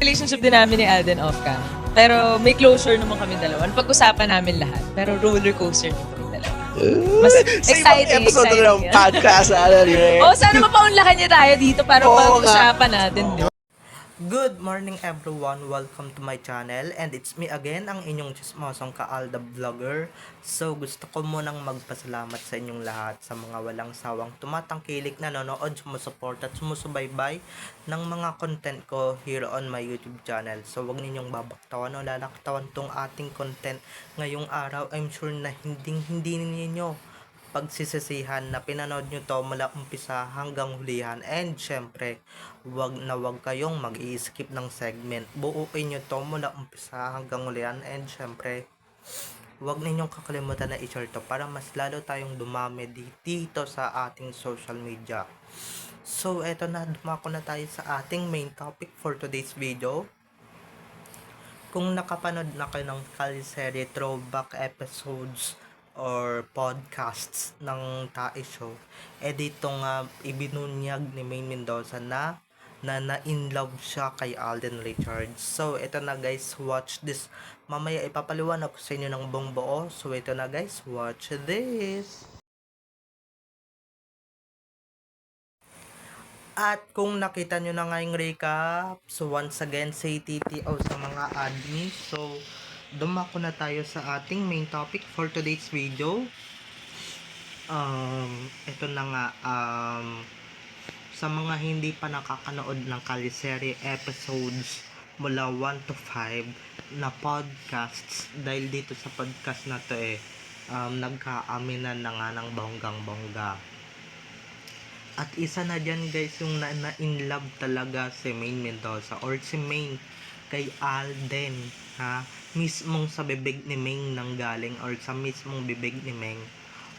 relationship din namin ni Alden off-cam. Pero may closure naman kami dalawa. Pag-usapan namin lahat. Pero roller coaster din kami dalawa. Mas Sa ibang exciting, episode exciting. na ng podcast, ano rin. Sana mapaunlakan niya tayo dito para Oo nga. pag-usapan natin. Good morning everyone, welcome to my channel and it's me again, ang inyong chismosong Kaalda Vlogger. So gusto ko munang magpasalamat sa inyong lahat sa mga walang sawang tumatangkilik, nanonood, sumusuport at sumusubaybay ng mga content ko here on my YouTube channel. So wag ninyong babaktawan o lalaktawan tong ating content ngayong araw. I'm sure na hindi ninyo pagsisisihan na pinanood nyo to mula umpisa hanggang hulihan, and syempre wag kayong mag-i-skip ng segment. Buuin nyo to mula umpisa hanggang hulihan, and syempre wag ninyong kakalimutan na i-share to para mas lalo tayong dumami dito sa ating social media. So eto na, dumako na tayo sa ating main topic for today's video. Kung nakapanood na kayo ng teleserye throwback episodes or podcasts ng Tae Show, dito nga ibinunyag ni Maine Mendoza na in love siya kay Alden Richards. So ito na guys, watch this. Mamaya ipapaliwanag ko sa inyo ng buong buo. So ito na guys, watch this. At kung nakita nyo na nga yung recap, so once again, say TTO sa mga admin. So dumako na tayo sa ating main topic for today's video. Ito na nga, sa mga hindi pa nakakanood ng teleserye episodes mula 1 to 5 na podcasts, dahil dito sa podcast na to nagkaaminan na nga ng bonggang-bongga. At isa na dyan guys, yung in love talaga si Maine Mendoza or si Maine kay Alden, ha? Mismong sa bibig ni Maine nanggaling or sa mismong bibig ni Maine.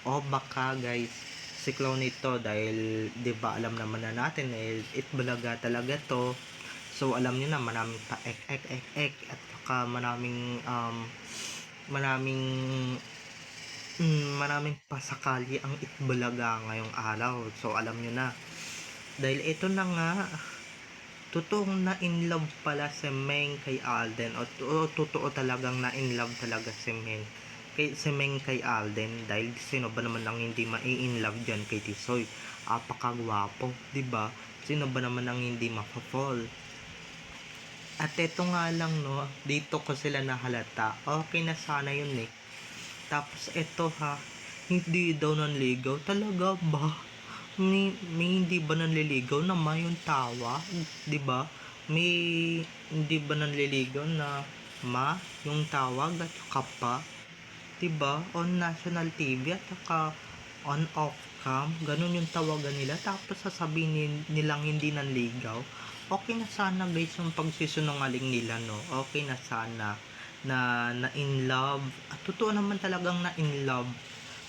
O baka guys, si clown ito dahil 'di ba alam naman na natin itbulaga talaga to. So alam niyo na maraming pa ek at saka maraming pasakali ang itbulaga ngayong araw. So alam niyo na. Dahil ito na nga, totoong na in love pala si Meng kay Alden, o totoo talagang na in love talaga si Meng kay Alden. Dahil sino ba naman ang hindi mai-in love dyan kay Tisoy? Apakagwapo, di ba? Sino ba naman ang hindi mapafall? At eto nga lang no, dito ko sila nahalata. Okay na sana yun eh. Tapos eto ha, hindi daw nanligaw. Talaga ba? May hindi ba nanliligaw na yung tawa, 'di ba? May hindi ba nanliligaw na yung tawag at kapa, 'di ba? On national TV at saka on off cam, ganun yung tawagan nila, tapos sasabihin nilang hindi nanligaw. Okay na sana guys yung pagsisinungaling nila, no? Okay na sana na in love. At totoo naman talagang na in love.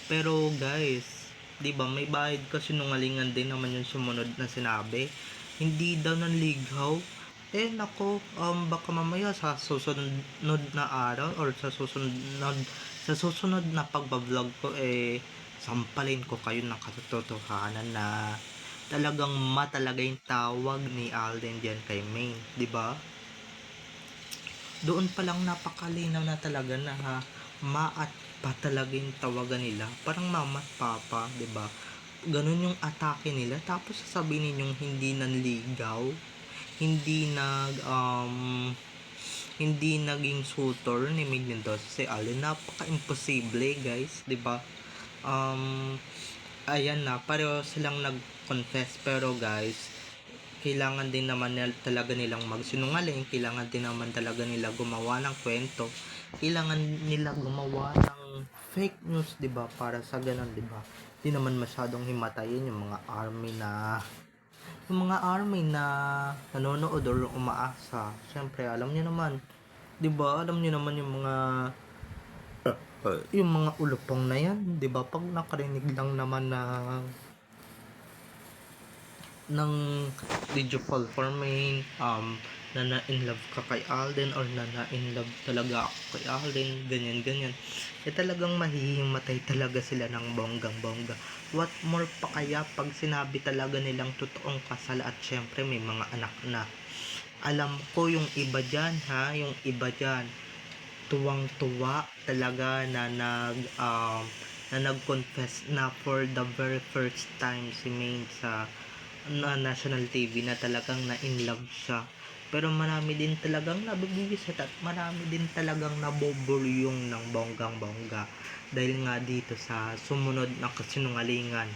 Pero guys, 'di ba may bayad kasi sinungalingan din naman yung sumunod na sinabi. Hindi daw nanligaw. Nako, baka mamaya sa susunod na araw or sa susunod na pagba-vlog ko sampalin ko kayo ng katotohanan na talagang talaga yung tawag ni Alden diyan kay Maine, 'di ba? Doon pa lang napakalinaw na talaga na at pa talaga yung tawagan nila, parang mama at papa, 'di ba? Ganun yung atake nila, tapos sasabihin ninyong hindi nanligaw, hindi naging suitor ni Maine Mendoza si Alden. Napaka-imposible guys, 'di ba? Ayan na, pareho silang nag-confess, pero guys, kailangan din naman talaga nilang magsinungaling, kailangan din naman talaga nila gumawa ng kwento, kailangan nila gumawa ng fake news, 'di ba? Para sa ganun, 'di ba? Di naman masyadong himatayin yung mga army na nanonood or umaasa. Syempre, alam niyo naman, 'di ba? Alam niyo naman yung mga ulupong na yan, 'di ba? Pag nakarinig lang naman ng Did You Fall For Me, na in love ka kay Alden, or na in love talaga ako kay Alden, ganyan talagang mahihimatay talaga sila ng bonggang-bongga. What more pa kaya pag sinabi talaga nilang totoong kasal at syempre may mga anak na, Alam ko yung iba dyan, ha, yung iba dyan, tuwang-tuwa talaga na nag-confess na for the very first time si Maine sa national TV na talagang na in love siya. Pero marami din talagang nabibisit at marami din talagang nabobolyong ng bonggang-bongga dahil nga dito sa sumunod na kasinungalingan.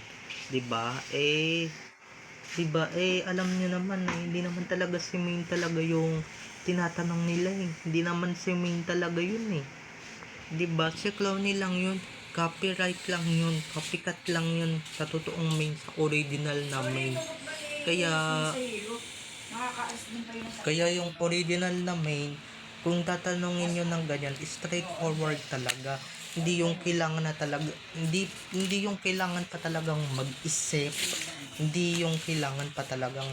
'Di ba? 'Di ba? Alam niyo naman hindi naman talaga si Maine talaga yung tinatanong nila eh. Hindi naman si Maine talaga yun eh. 'Di ba? Si Clowny lang yun. Copyright lang yun. Copycat lang yun sa totoong Maine, sa original na Maine. Kaya kaya yung original na Maine, kung tatanungin nyo ng ganyan, straightforward talaga. Hindi yung kailangan na talaga, hindi yung kailangan pa talagang mag-isip, hindi yung kailangan pa talagang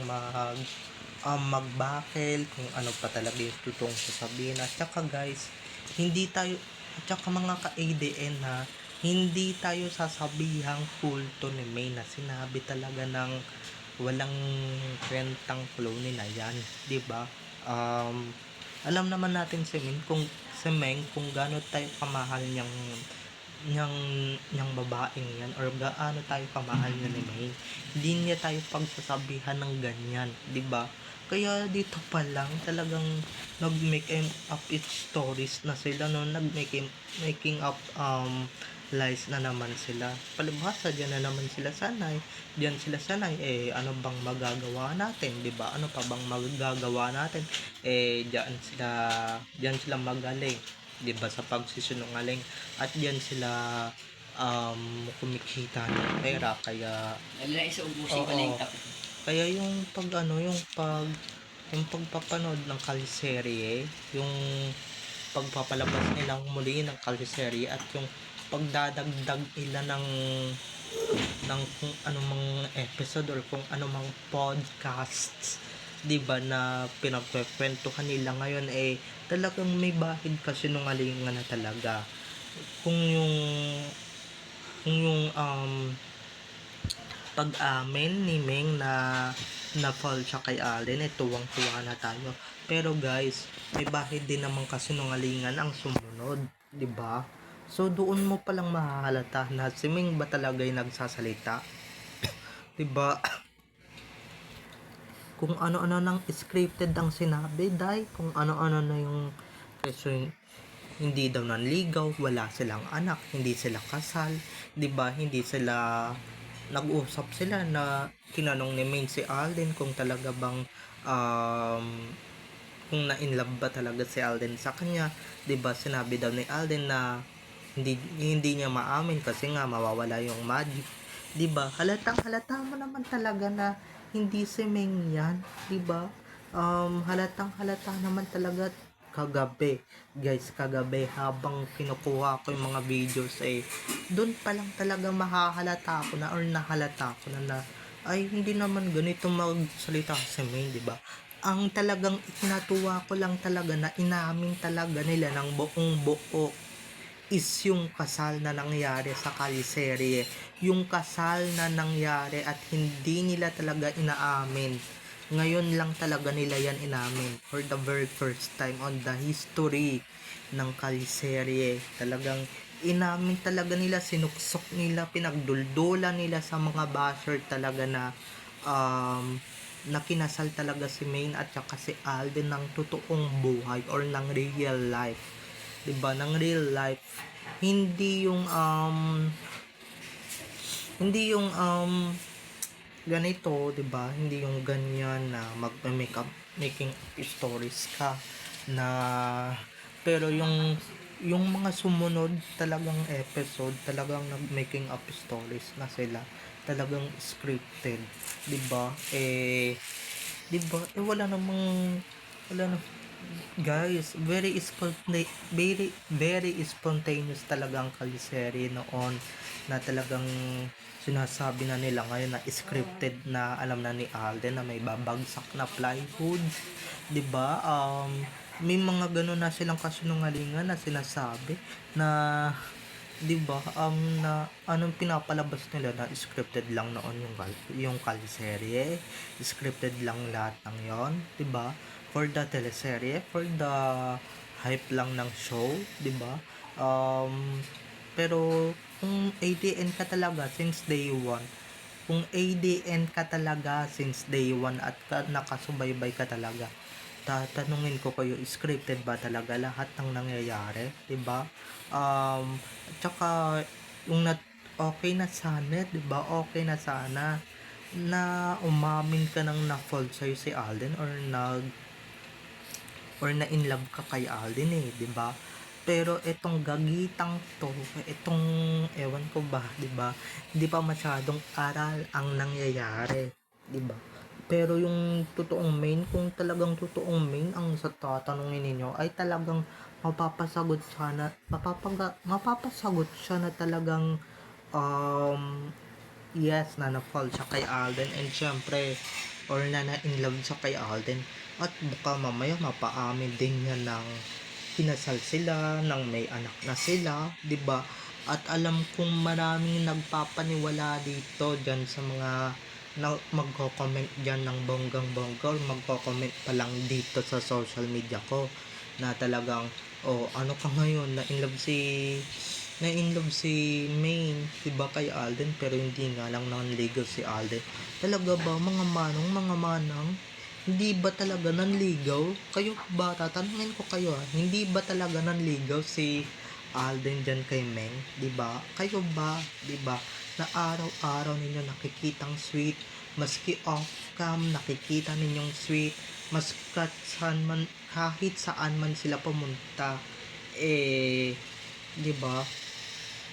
magbakel kung ano pa talaga yung totoong sasabihin. At saka guys, hindi tayo, at saka mga ka-ADN na hindi tayo sasabihang kulto ni May na sinabi talaga ng walang kwentang Clowny na yan, 'di ba? Alam naman natin si Ming kung gaano tayo kamahal niyang niyang babaeng yan or gaano tayo kamahal niya ni May. Hindi niya tayo pagsasabihan ng ganyan, 'di ba? Kaya dito pa lang talagang nag-make up its stories na sila no, making up lies na naman sila. Palibhasa diyan na naman sila sanay. Diyan sila sanay ano bang magagawa natin, 'di ba? Ano pa bang magagawa natin? Diyan sila magaling, 'di ba, sa pagsisinungaling at diyan sila kumikita ng pera kaya Wala isa ubusin ko oo. na yung tapos. Kaya yung pagpapanood ng kaliserye, yung pagpapalabas nilang muli ng kaliserye at yung pagdadagdag nila ng kung anumang episode or kung anumang podcasts, 'di ba, na pinagkukwentuhan nila ngayon talagang may bahid kasinungalingan na talaga. Kung yung pag-amin ni Meng na fall siya kay Alden, tuwang-tuwa na tayo. Pero guys, may bahid din naman kasinungalingan ang sumunod, 'di ba? So doon mo palang mahahalata na si Meng ba talaga ay nagsasalita, 'di ba? Kung ano-ano nang scripted ang sinabi, kung ano-ano na yung kasi hindi daw nanligaw, wala silang anak, hindi sila kasal, 'di ba? Hindi sila nag-usap sila na tinanong ni Maine si Alden kung talaga bang kung na-inlove ba talaga si Alden sa kanya, 'di ba? Sinabi daw ni Alden na hindi niya maamin kasi nga mawawala yung magic, 'di ba? Halatang halata mo naman talaga na hindi si Meng yan, 'di ba? Halatang halata naman talaga kagabi habang kinukuha ko yung mga videos doon pa lang talaga mahahalata ko na or nahalata ko na ay hindi naman ganito magsalita si May, di ba? Ang talagang ikinatuwa ko lang talaga na inamin talaga nila ng buong buo is yung kasal na nangyari sa kaliserye. Yung kasal na nangyari at hindi nila talaga inaamin. Ngayon lang talaga nila yan inamin for the very first time on the history ng kaliserye. Talagang inamin talaga nila, sinuksok nila, pinagduldulan nila sa mga basher talaga na kinasal talaga si Maine at saka si Alden ng totoong buhay or ng real life. 'Di ba? Ng real life. Hindi yung ganito, 'di ba? Hindi yung ganyan na making stories ka na pero yung mga sumunod talagang episode talagang nag-making up stories na sila, talagang scripted, 'di ba? 'Di ba? Wala na guys, very spontaneous talagang kaliserye noon na talagang sinasabi na nila ngayon na scripted na alam na ni Alden na may babagsak na plywood, 'di ba? May mga ganun na silang kasinungalingan na sinasabi na 'di ba na anong pinapalabas nila na scripted lang noon yung kaliserye, scripted lang lahat ng 'yon, 'di ba? for the teleserye, for the hype lang ng show, 'di ba? Pero kung ADN ka talaga since day one, kung ADN ka talaga since day one at nakasubaybay ka talaga, tatanungin ko kayo, scripted ba talaga lahat ng nangyayari, 'di ba? Tsaka yung okay na sana, 'di ba? Okay na sana na umamin ka ng na-fall sa'yo si Alden or na in love ka kay Alden, 'di ba? Pero itong gagitang to, itong ewan ko ba, 'di ba? Hindi pa masyadong aral ang nangyayari, 'di ba? Pero yung totoong main, kung talagang totoong main ang sa tatanungin ninyo, ay talagang mapapasagot siya na talagang yes, na na-fall siya kay Alden, and syempre or na in love siya kay Alden, at baka mamaya mapaamin din niya ng kinasal sila, ng may anak na sila, 'di ba? At alam kong maraming nagpapaniwala dito diyan sa mga na magko-comment diyan ng bonggang-bongga, or magko-comment pa lang dito sa social media ko na talagang ano ka ngayon, na in love si Maine, 'di ba, kay Alden, pero hindi nga lang nanligaw si Alden. Talaga ba mga manang, hindi ba talaga nanligaw? Kayo ba, tatanungin ko kayo, hindi ba talaga nanligaw si Alden dyan kay Meng? 'Di ba? Kayo ba, 'di ba, na araw-araw ninyo nakikitang sweet, maski off cam nakikita ninyong sweet, kahit saan man sila pumunta, 'di ba?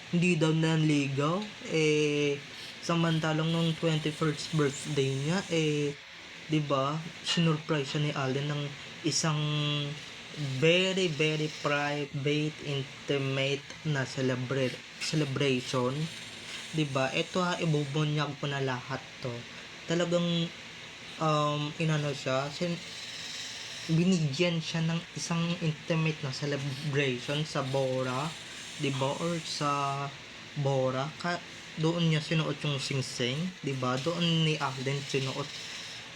Hindi daw nanligaw, samantalang nung 21st birthday niya, 'di ba, sinurprise siya ni Alden ng isang very very private, intimate na celebration, 'di ba? Ito ibubunyag ko na lahat to. Talagang inano siya, binigyan siya ng isang intimate na celebration sa Bora, 'di ba, or sa Bora, doon niya sinuot yung singsing, 'di ba? Doon ni Alden sinuot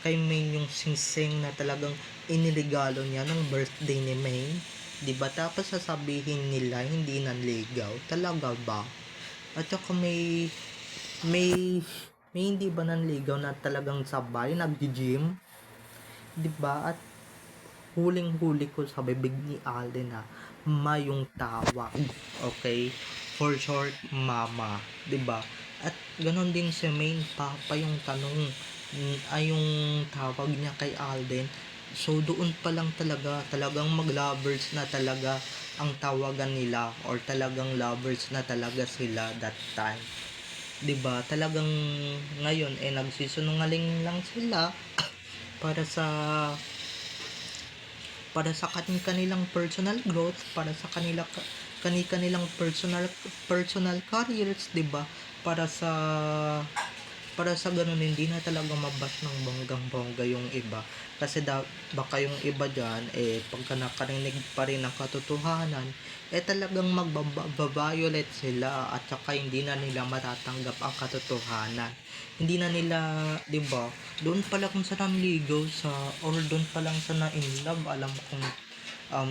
kay Maine yung singsing na talagang iniregalo niya ng birthday ni Maine, 'di ba? Tapos sasabihin nila hindi nanligaw, talaga ba? At saka may hindi ba nanligaw na talagang sabay nag-gym, 'di ba? At huling-huli ko sa bibig ni Alden na Mayong tawag. Okay? For short, Mama. 'Di ba? At ganon din si Main, Papa yung tanong, ay yung tawag niya kay Alden. So doon pa lang talagang mag-lovers na talaga ang tawagan nila, or talagang lovers na talaga sila that time. 'Di ba? Talagang ngayon nagsisinungaling lang sila para sa kanilang personal growth, para sa kanilang personal careers, 'di ba? Para sa ganun hindi na talaga mabash ng bonggang-bongga yung iba, kasi baka yung iba diyan pagka nakarinig pa rin ng katotohanan, talagang magbabayolate sila, at saka hindi na nila matatanggap ang katotohanan. Hindi na nila, 'di ba? Doon pa lang sa nanligaw or doon pa lang sa na in love, alam kong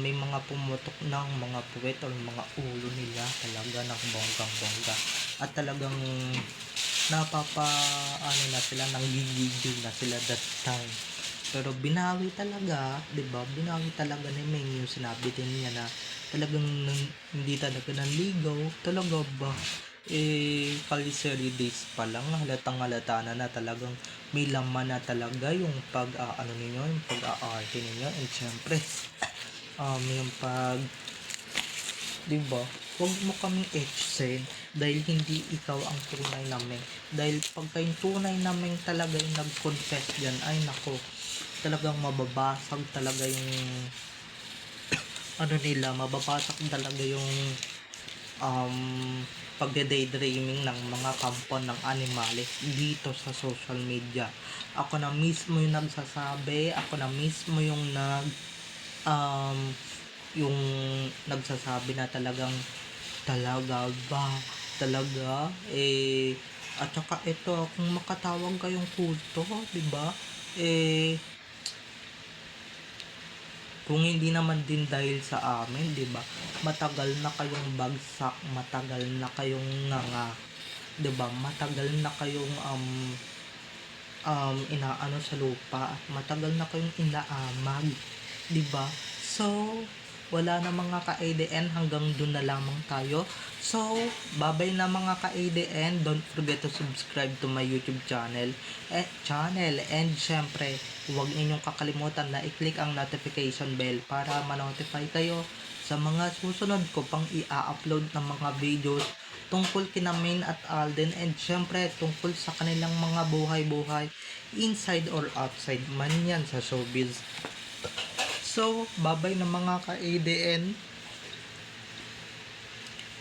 may mga pumutok ng mga puwet or mga ulo nila talaga ng bonggang-bongga, at talagang na sila, nanggigigil na sila that time. Pero binawi talaga, 'di ba? Binawi talaga ni Meng yung sinabi din niya na talagang hindi talaga nanligaw. Talaga ba? Kaliseri days pa lang, halatang halata na talagang may laman na talaga yung yung pag-aarte ninyo, and syempre yung 'di ba? Huwag mo kaming etchen dahil hindi ikaw ang tunay na Meng. Dahil pagka yung tunay na Meng talaga yung nag-confess diyan, ay nako, talagang mababasag talaga yung mababasag talaga yung pagde-daydreaming ng mga kampon ng animales dito sa social media. Ako na mismo yung nagsasabi, ako na mismo yung yung nagsasabi na talagang talaga ba, talaga, at saka ito, kung makatawag kayong kulto, 'di ba? Kung hindi naman din dahil sa amin, 'di ba? Matagal na kayong bagsak, matagal na kayong nganga, 'di ba? Matagal na kayong inaano sa lupa, matagal na kayong inaamag, 'di ba? So, wala na mga ka-ADN, hanggang dun na lamang tayo. So, babay na mga ka-ADN. Don't forget to subscribe to my YouTube channel. And syempre, huwag ninyong kakalimutan na i-click ang notification bell para ma-notify kayo sa mga susunod ko pang i-upload ng mga videos tungkol kina Main at Alden, and syempre tungkol sa kanilang mga buhay-buhay inside or outside man yan sa showbiz. So, babay na mga ka-ADN.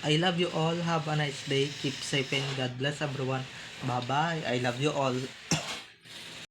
I love you all. Have a nice day. Keep safe and God bless everyone. Bye-bye. I love you all.